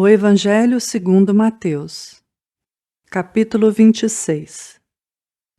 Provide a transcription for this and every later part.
O Evangelho segundo Mateus, capítulo 26.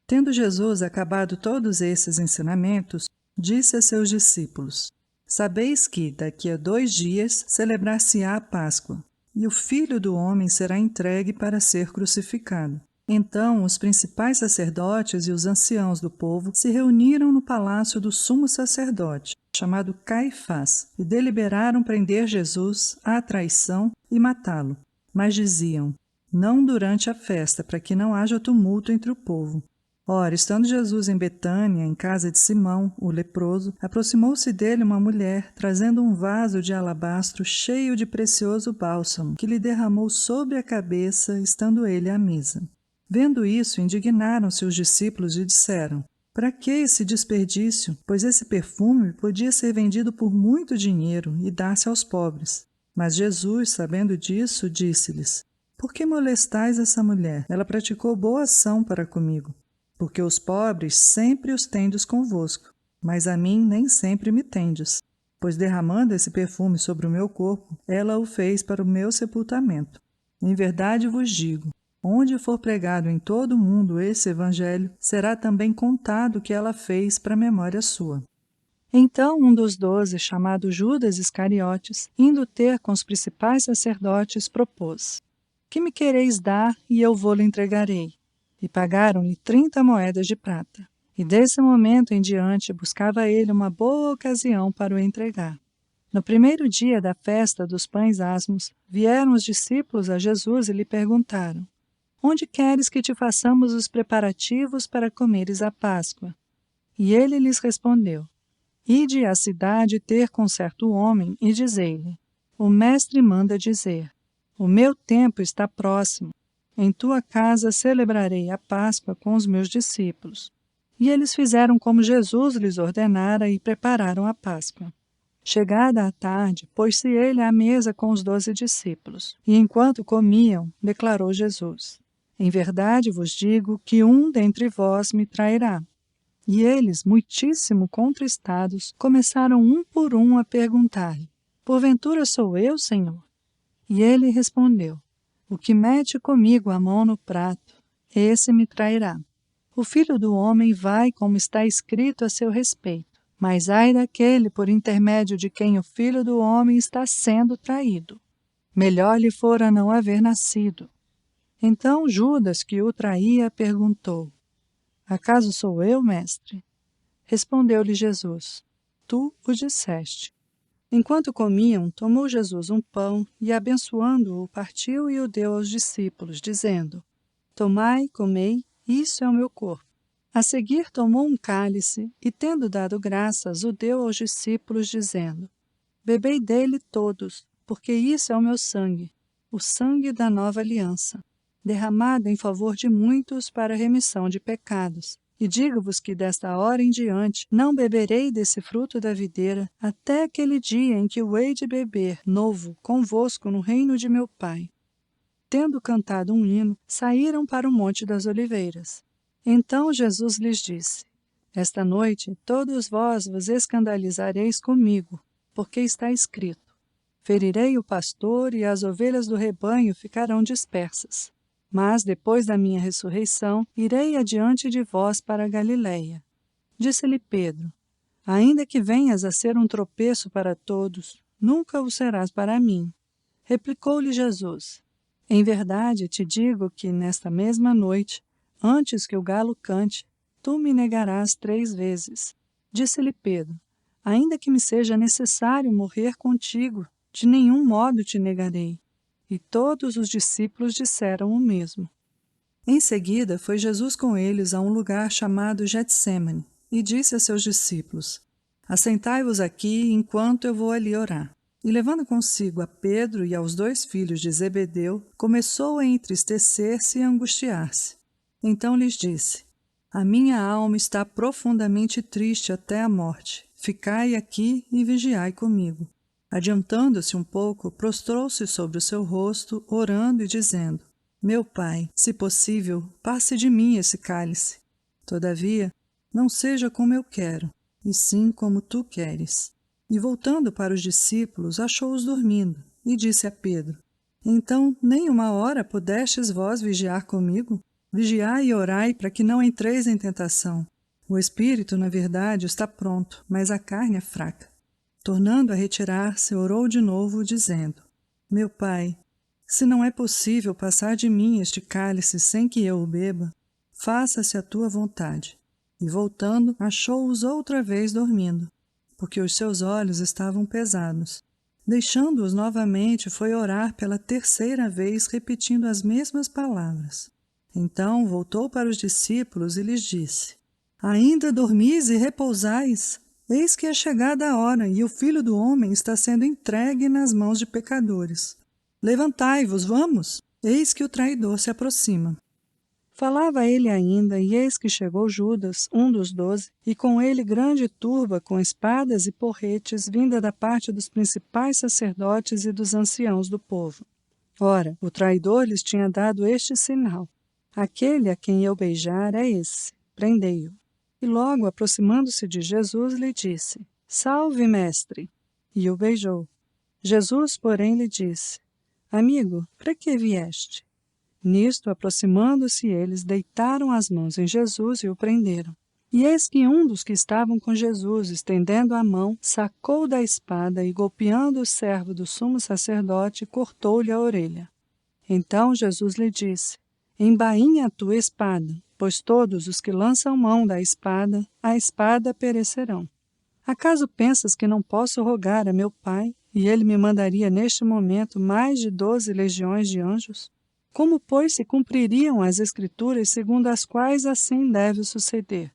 Tendo Jesus acabado todos esses ensinamentos, disse a seus discípulos: Sabeis que, daqui a 2 dias, celebrar-se-á a Páscoa, e o Filho do Homem será entregue para ser crucificado. Então os principais sacerdotes e os anciãos do povo se reuniram no palácio do sumo sacerdote, chamado Caifás, e deliberaram prender Jesus à traição e matá-lo. Mas diziam: não durante a festa, para que não haja tumulto entre o povo. Ora, estando Jesus em Betânia, em casa de Simão, o leproso, aproximou-se dele uma mulher, trazendo um vaso de alabastro cheio de precioso bálsamo, que lhe derramou sobre a cabeça, estando ele à mesa. Vendo isso, indignaram-se os discípulos e disseram: para que esse desperdício? Pois esse perfume podia ser vendido por muito dinheiro e dar-se aos pobres. Mas Jesus, sabendo disso, disse-lhes: por que molestais essa mulher? Ela praticou boa ação para comigo. Porque os pobres sempre os tendes convosco, mas a mim nem sempre me tendes. Pois derramando esse perfume sobre o meu corpo, ela o fez para o meu sepultamento. Em verdade vos digo, onde for pregado em todo o mundo esse evangelho, será também contado o que ela fez para memória sua. Então um dos 12, chamado Judas Iscariotes, indo ter com os principais sacerdotes, propôs: que me quereis dar, e eu vou-lhe entregarei. E pagaram-lhe 30 moedas de prata. E desse momento em diante buscava ele uma boa ocasião para o entregar. No primeiro dia da festa dos pães asmos, vieram os discípulos a Jesus e lhe perguntaram: onde queres que te façamos os preparativos para comeres a Páscoa? E ele lhes respondeu: ide à cidade ter com certo homem e dizei-lhe: o mestre manda dizer: o meu tempo está próximo. Em tua casa celebrarei a Páscoa com os meus discípulos. E eles fizeram como Jesus lhes ordenara e prepararam a Páscoa. Chegada a tarde, pôs-se ele à mesa com os 12 discípulos. E enquanto comiam, declarou Jesus: em verdade vos digo que um dentre vós me trairá. E eles, muitíssimo contristados, começaram um por um a perguntar-lhe: porventura sou eu, Senhor? E ele respondeu: o que mete comigo a mão no prato, esse me trairá. O Filho do Homem vai como está escrito a seu respeito, mas ai daquele por intermédio de quem o Filho do Homem está sendo traído. Melhor lhe fora não haver nascido. Então Judas, que o traía, perguntou: acaso sou eu, mestre? Respondeu-lhe Jesus: tu o disseste. Enquanto comiam, tomou Jesus um pão e, abençoando-o, partiu e o deu aos discípulos, dizendo: tomai, comei, isso é o meu corpo. A seguir tomou um cálice e, tendo dado graças, o deu aos discípulos, dizendo: bebei dele todos, porque isso é o meu sangue, o sangue da nova aliança, derramado em favor de muitos para a remissão de pecados. E digo-vos que desta hora em diante não beberei desse fruto da videira, até aquele dia em que o hei de beber novo convosco no reino de meu Pai. Tendo cantado um hino, saíram para o Monte das Oliveiras. Então Jesus lhes disse: esta noite todos vós vos escandalizareis comigo, porque está escrito: ferirei o pastor e as ovelhas do rebanho ficarão dispersas. Mas, depois da minha ressurreição, irei adiante de vós para a Galiléia. Disse-lhe Pedro: ainda que venhas a ser um tropeço para todos, nunca o serás para mim. Replicou-lhe Jesus: em verdade te digo que, nesta mesma noite, antes que o galo cante, tu me negarás 3 vezes. Disse-lhe Pedro: ainda que me seja necessário morrer contigo, de nenhum modo te negarei. E todos os discípulos disseram o mesmo. Em seguida, foi Jesus com eles a um lugar chamado Getsêmani, e disse a seus discípulos: assentai-vos aqui enquanto eu vou ali orar. E levando consigo a Pedro e aos 2 filhos de Zebedeu, começou a entristecer-se e a angustiar-se. Então lhes disse: a minha alma está profundamente triste até a morte. Ficai aqui e vigiai comigo. Adiantando-se um pouco, prostrou-se sobre o seu rosto, orando e dizendo: meu Pai, se possível, passe de mim esse cálice. Todavia, não seja como eu quero, e sim como tu queres. E voltando para os discípulos, achou-os dormindo, e disse a Pedro: Então, nem uma hora pudestes vós vigiar comigo? Vigiai e orai, para que não entreis em tentação. O espírito, na verdade, está pronto, mas a carne é fraca. Tornando a retirar-se, orou de novo, dizendo: Meu Pai, se não é possível passar de mim este cálice sem que eu o beba, faça-se a tua vontade. E voltando, achou-os outra vez dormindo, porque os seus olhos estavam pesados. Deixando-os novamente, foi orar pela terceira vez, repetindo as mesmas palavras. Então voltou para os discípulos e lhes disse: Ainda dormis e repousais? Eis que é chegada a hora, e o Filho do Homem está sendo entregue nas mãos de pecadores. Levantai-vos, vamos! Eis que o traidor se aproxima. Falava ele ainda, e eis que chegou Judas, um dos 12, e com ele grande turba com espadas e porretes, vinda da parte dos principais sacerdotes e dos anciãos do povo. Ora, o traidor lhes tinha dado este sinal: Aquele a quem eu beijar é esse, prendei-o. E logo, aproximando-se de Jesus, lhe disse: Salve, mestre! E o beijou. Jesus, porém, lhe disse: Amigo, para que vieste? Nisto, aproximando-se eles, deitaram as mãos em Jesus e o prenderam. E eis que um dos que estavam com Jesus, estendendo a mão, sacou da espada e, golpeando o servo do sumo sacerdote, cortou-lhe a orelha. Então Jesus lhe disse: Embainha a tua espada, pois todos os que lançam mão da espada, a espada perecerão. Acaso pensas que não posso rogar a meu Pai, e ele me mandaria neste momento mais de 12 legiões de anjos? Como, pois, se cumpririam as Escrituras segundo as quais assim deve suceder?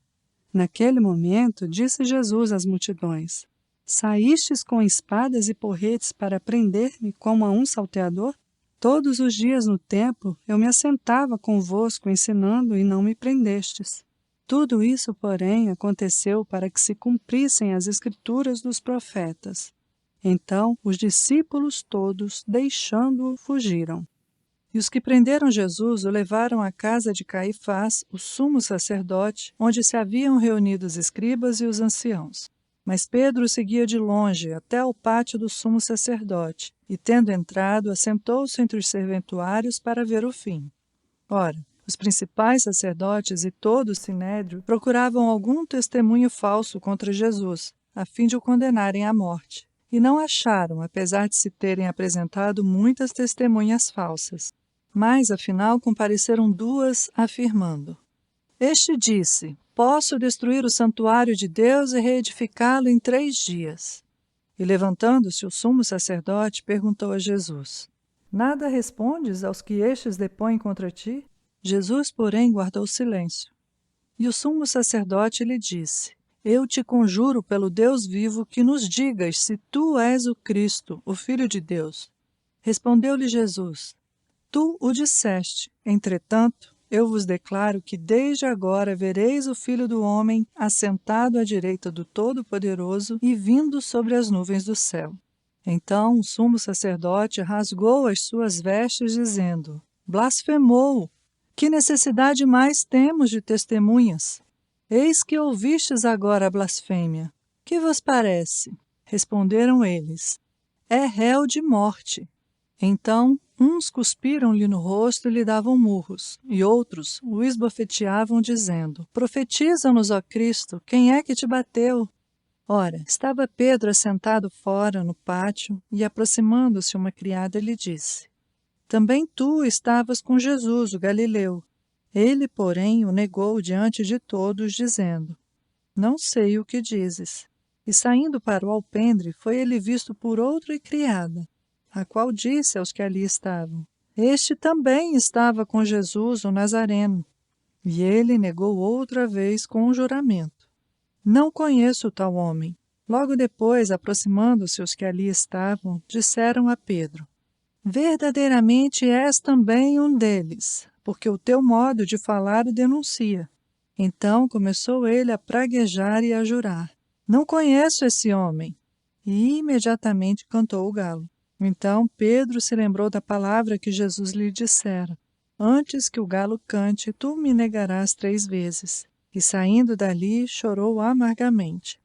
Naquele momento, disse Jesus às multidões: Saístes com espadas e porretes para prender-me como a um salteador? Todos os dias no templo eu me assentava convosco ensinando e não me prendestes. Tudo isso, porém, aconteceu para que se cumprissem as Escrituras dos profetas. Então os discípulos todos, deixando-o, fugiram. E os que prenderam Jesus o levaram à casa de Caifás, o sumo sacerdote, onde se haviam reunido os escribas e os anciãos. Mas Pedro seguia de longe até ao pátio do sumo sacerdote, e, tendo entrado, assentou-se entre os serventuários para ver o fim. Ora, os principais sacerdotes e todo o sinédrio procuravam algum testemunho falso contra Jesus, a fim de o condenarem à morte. E não acharam, apesar de se terem apresentado muitas testemunhas falsas. Mas, afinal, compareceram 2, afirmando: Este disse: Posso destruir o santuário de Deus e reedificá-lo em 3 dias. E, levantando-se o sumo sacerdote, perguntou a Jesus: Nada respondes aos que estes depõem contra ti? Jesus, porém, guardou silêncio. E o sumo sacerdote lhe disse: Eu te conjuro pelo Deus vivo que nos digas se tu és o Cristo, o Filho de Deus. Respondeu-lhe Jesus: Tu o disseste. Entretanto, eu vos declaro que desde agora vereis o Filho do Homem assentado à direita do Todo-Poderoso e vindo sobre as nuvens do céu. Então o sumo sacerdote rasgou as suas vestes, dizendo: Blasfemou! Que necessidade mais temos de testemunhas? Eis que ouvistes agora a blasfêmia. Que vos parece? Responderam eles: É réu de morte. Então uns cuspiram-lhe no rosto e lhe davam murros, e outros o esbofeteavam, dizendo: Profetiza-nos, ó Cristo, quem é que te bateu? Ora, estava Pedro assentado fora, no pátio, e aproximando-se uma criada lhe disse: Também tu estavas com Jesus, o Galileu. Ele, porém, o negou diante de todos, dizendo: Não sei o que dizes. E saindo para o alpendre, foi ele visto por outra criada, a qual disse aos que ali estavam: Este também estava com Jesus, o Nazareno. E ele negou outra vez com um juramento: Não conheço tal homem. Logo depois, aproximando-se os que ali estavam, disseram a Pedro: Verdadeiramente és também um deles, porque o teu modo de falar o denuncia. Então começou ele a praguejar e a jurar: Não conheço esse homem. E imediatamente cantou o galo. Então Pedro se lembrou da palavra que Jesus lhe dissera: Antes que o galo cante, tu me negarás 3 vezes. E saindo dali, chorou amargamente.